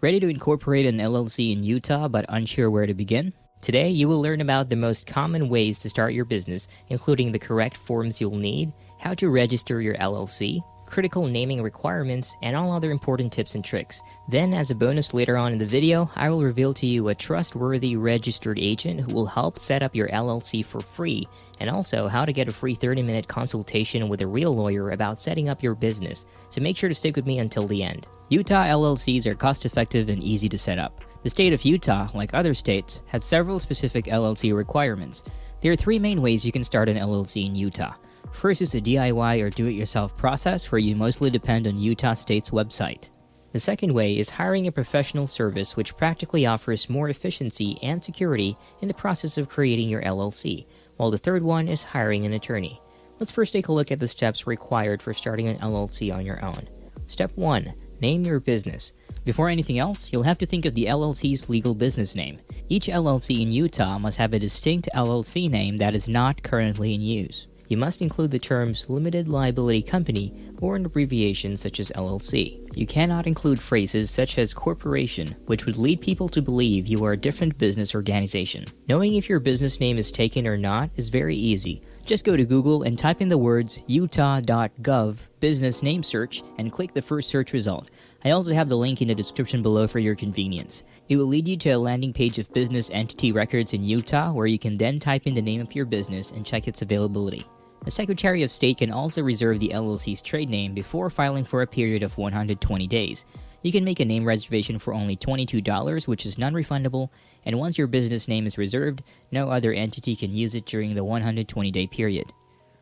Ready to incorporate an LLC in Utah but unsure where to begin? Today, you will learn about the most common ways to start your business, including the correct forms you'll need, how to register your LLC, critical naming requirements, and all other important tips and tricks. Then, as a bonus later on in the video, I will reveal to you a trustworthy registered agent who will help set up your LLC for free, and also how to get a free 30-minute consultation with a real lawyer about setting up your business. So make sure to stick with me until the end. Utah LLCs are cost-effective and easy to set up. The state of Utah, like other states, has several specific LLC requirements. There are three main ways you can start an LLC in Utah. First is a DIY or do-it-yourself process where you mostly depend on Utah State's website. The second way is hiring a professional service which practically offers more efficiency and security in the process of creating your LLC, while the third one is hiring an attorney. Let's first take a look at the steps required for starting an LLC on your own. Step 1. Name your business. Before anything else, you'll have to think of the LLC's legal business name. Each LLC in Utah must have a distinct LLC name that is not currently in use. You must include the terms Limited Liability Company or an abbreviation such as LLC. You cannot include phrases such as corporation, which would lead people to believe you are a different business organization. Knowing if your business name is taken or not is very easy. Just go to Google and type in the words utah.gov business name search and click the first search result. I also have the link in the description below for your convenience. It will lead you to a landing page of business entity records in Utah where you can then type in the name of your business and check its availability. The Secretary of State can also reserve the LLC's trade name before filing for a period of 120 days. You can make a name reservation for only $22, which is non-refundable, and once your business name is reserved, no other entity can use it during the 120-day period.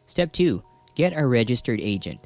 Step 2. Get a registered agent.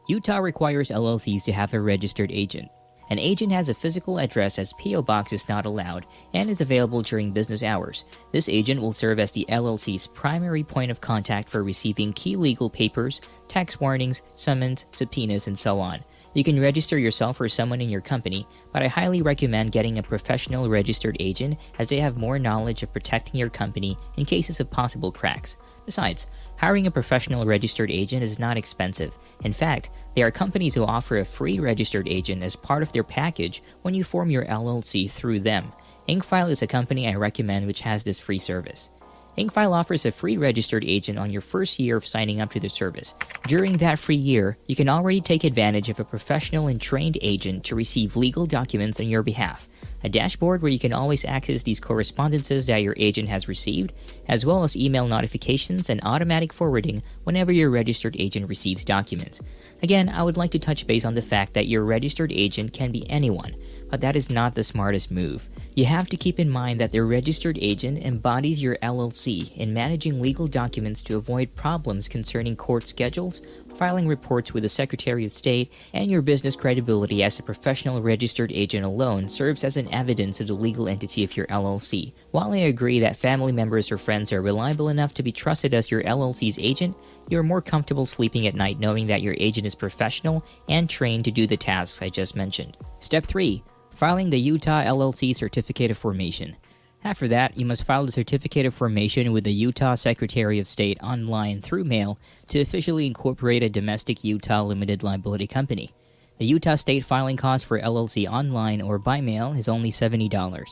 Utah requires LLCs to have a registered agent. An agent has a physical address as P.O. Box is not allowed and is available during business hours. This agent will serve as the LLC's primary point of contact for receiving key legal papers, tax warnings, summons, subpoenas, and so on. You can register yourself or someone in your company, but I highly recommend getting a professional registered agent as they have more knowledge of protecting your company in cases of possible cracks. Besides, hiring a professional registered agent is not expensive. In fact, there are companies who offer a free registered agent as part of their package when you form your LLC through them. Incfile is a company I recommend which has this free service. Incfile offers a free registered agent on your first year of signing up to the service. During that free year, you can already take advantage of a professional and trained agent to receive legal documents on your behalf, a dashboard where you can always access these correspondences that your agent has received, as well as email notifications and automatic forwarding whenever your registered agent receives documents. Again, I would like to touch base on the fact that your registered agent can be anyone, but that is not the smartest move. You have to keep in mind that the registered agent embodies your LLC in managing legal documents to avoid problems concerning court schedules, filing reports with the Secretary of State, and your business credibility as a professional registered agent alone serves as an evidence of the legal entity of your LLC. While I agree that family members or friends are reliable enough to be trusted as your LLC's agent, you're more comfortable sleeping at night knowing that your agent is professional and trained to do the tasks I just mentioned. Step 3. Filing the Utah LLC Certificate of Formation. After that, you must file the Certificate of Formation with the Utah Secretary of State online through mail to officially incorporate a domestic Utah limited liability company. The Utah State filing cost for LLC online or by mail is only $70.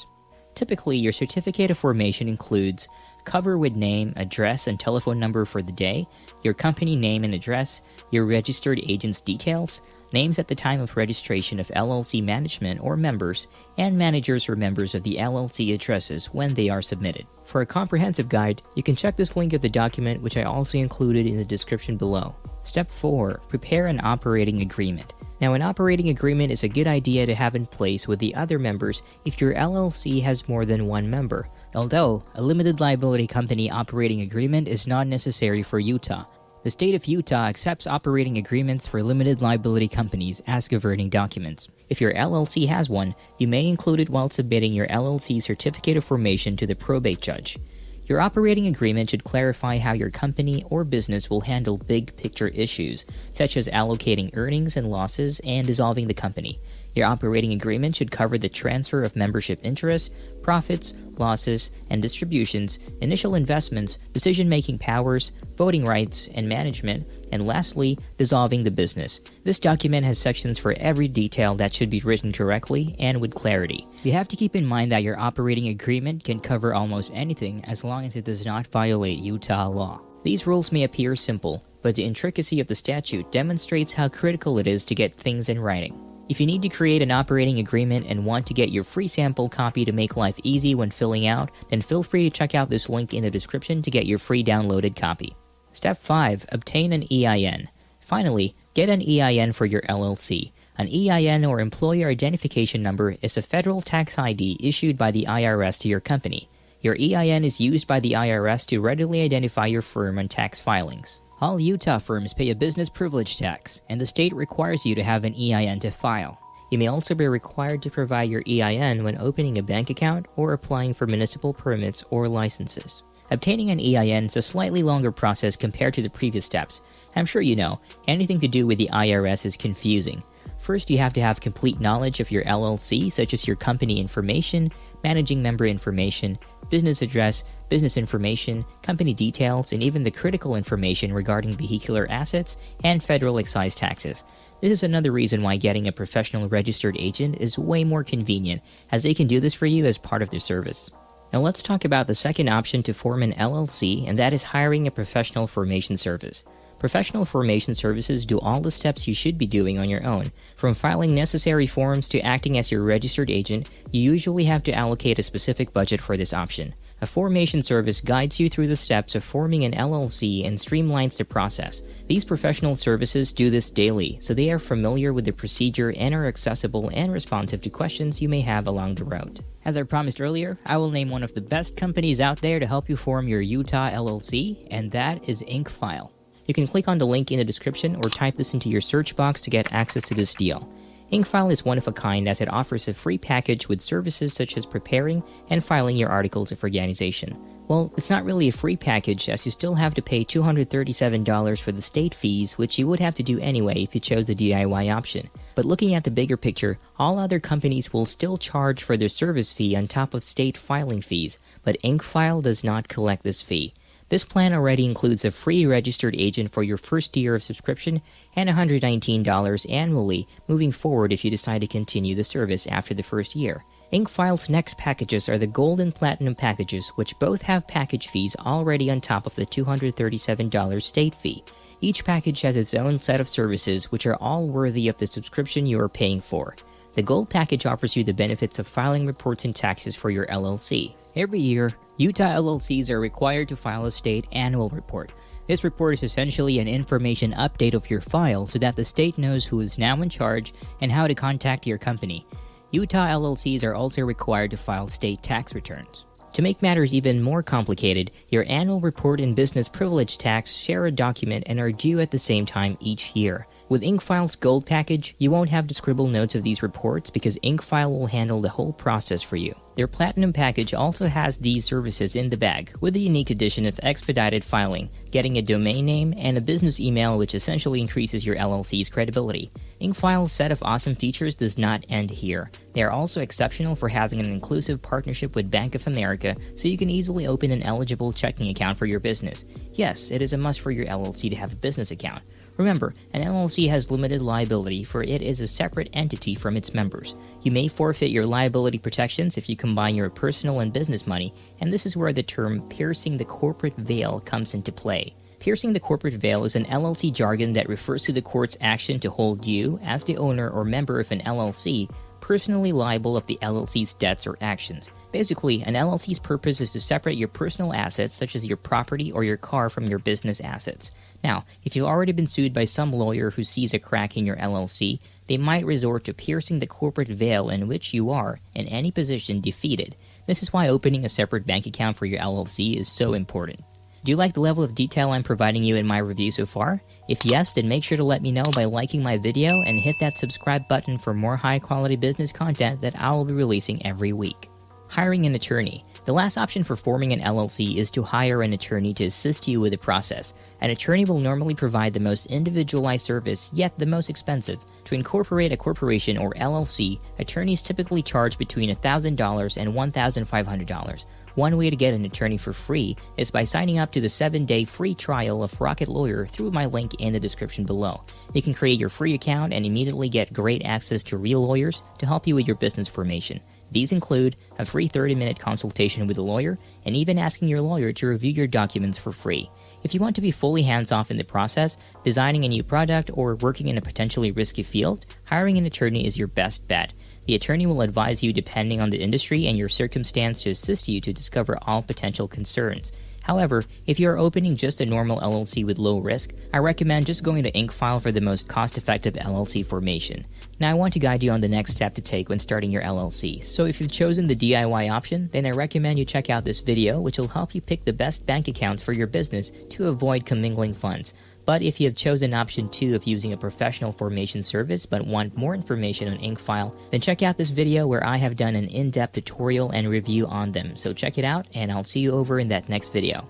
Typically, your Certificate of Formation includes cover with name, address, and telephone number for the day, your company name and address, your registered agent's details, names at the time of registration of LLC management or members, and managers or members of the LLC addresses when they are submitted. For a comprehensive guide, you can check this link of the document which I also included in the description below. Step 4. Prepare an operating agreement. Now, an operating agreement is a good idea to have in place with the other members if your LLC has more than one member, although a limited liability company operating agreement is not necessary for Utah. The state of Utah accepts operating agreements for limited liability companies as governing documents. If your LLC has one, you may include it while submitting your LLC Certificate of Formation to the probate judge. Your operating agreement should clarify how your company or business will handle big picture issues, such as allocating earnings and losses and dissolving the company. Your operating agreement should cover the transfer of membership interests, profits, losses, and distributions, initial investments, decision-making powers, voting rights, and management, and lastly, dissolving the business. This document has sections for every detail that should be written correctly and with clarity. You have to keep in mind that your operating agreement can cover almost anything as long as it does not violate Utah law. These rules may appear simple, but the intricacy of the statute demonstrates how critical it is to get things in writing. If you need to create an operating agreement and want to get your free sample copy to make life easy when filling out, then feel free to check out this link in the description to get your free downloaded copy. Step 5. Obtain an EIN. Finally, get an EIN for your LLC. An EIN or Employer Identification Number is a federal tax ID issued by the IRS to your company. Your EIN is used by the IRS to readily identify your firm on tax filings. All Utah firms pay a business privilege tax, and the state requires you to have an EIN to file. You may also be required to provide your EIN when opening a bank account or applying for municipal permits or licenses. Obtaining an EIN is a slightly longer process compared to the previous steps. I'm sure you know, anything to do with the IRS is confusing. First, you have to have complete knowledge of your LLC, such as your company information, managing member information, business address, business information, company details, and even the critical information regarding vehicular assets and federal excise taxes. This is another reason why getting a professional registered agent is way more convenient, as they can do this for you as part of their service. Now let's talk about the second option to form an LLC, and that is hiring a professional formation service. Professional formation services do all the steps you should be doing on your own. From filing necessary forms to acting as your registered agent, you usually have to allocate a specific budget for this option. A formation service guides you through the steps of forming an LLC and streamlines the process. These professional services do this daily, so they are familiar with the procedure and are accessible and responsive to questions you may have along the road. As I promised earlier, I will name one of the best companies out there to help you form your Utah LLC, and that is Incfile. You can click on the link in the description or type this into your search box to get access to this deal. Incfile is one of a kind as it offers a free package with services such as preparing and filing your articles of organization. Well, it's not really a free package as you still have to pay $237 for the state fees, which you would have to do anyway if you chose the DIY option. But looking at the bigger picture, all other companies will still charge for their service fee on top of state filing fees, but Incfile does not collect this fee. This plan already includes a free registered agent for your first year of subscription and $119 annually moving forward if you decide to continue the service after the first year. Incfile's next packages are the Gold and Platinum packages, which both have package fees already on top of the $237 state fee. Each package has its own set of services which are all worthy of the subscription you are paying for. The Gold package offers you the benefits of filing reports and taxes for your LLC. Every year, Utah LLCs are required to file a state annual report. This report is essentially an information update of your file so that the state knows who is now in charge and how to contact your company. Utah LLCs are also required to file state tax returns. To make matters even more complicated, your annual report and business privilege tax share a document and are due at the same time each year. With Incfile's Gold package, you won't have to scribble notes of these reports because Incfile will handle the whole process for you. Their Platinum package also has these services in the bag, with the unique addition of expedited filing, getting a domain name, and a business email which essentially increases your LLC's credibility. Incfile's set of awesome features does not end here. They are also exceptional for having an inclusive partnership with Bank of America, so you can easily open an eligible checking account for your business. Yes, it is a must for your LLC to have a business account. Remember, an LLC has limited liability for it is a separate entity from its members. You may forfeit your liability protections if you combine your personal and business money, and this is where the term piercing the corporate veil comes into play. Piercing the corporate veil is an LLC jargon that refers to the court's action to hold you, as the owner or member of an LLC, personally liable of the LLC's debts or actions. Basically, an LLC's purpose is to separate your personal assets such as your property or your car from your business assets. Now, if you've already been sued by some lawyer who sees a crack in your LLC, they might resort to piercing the corporate veil in which you are, in any position, defeated. This is why opening a separate bank account for your LLC is so important. Do you like the level of detail I'm providing you in my review so far? If yes, then make sure to let me know by liking my video and hit that subscribe button for more high-quality business content that I will be releasing every week. Hiring an attorney. The last option for forming an LLC is to hire an attorney to assist you with the process. An attorney will normally provide the most individualized service, yet the most expensive. To incorporate a corporation or LLC, attorneys typically charge between $1,000 and $1,500. One way to get an attorney for free is by signing up to the 7-day free trial of Rocket Lawyer through my link in the description below. You can create your free account and immediately get great access to real lawyers to help you with your business formation. These include a free 30-minute consultation with a lawyer and even asking your lawyer to review your documents for free. If you want to be fully hands-off in the process, designing a new product, or working in a potentially risky field, hiring an attorney is your best bet. The attorney will advise you depending on the industry and your circumstance to assist you to discover all potential concerns. However, if you are opening just a normal LLC with low risk, I recommend just going to Incfile for the most cost-effective LLC formation. Now I want to guide you on the next step to take when starting your LLC. So if you've chosen the DIY option, then I recommend you check out this video, which will help you pick the best bank accounts for your business to avoid commingling funds. But if you have chosen option 2 of using a professional formation service but want more information on Incfile, then check out this video where I have done an in-depth tutorial and review on them. So check it out, and I'll see you over in that next video.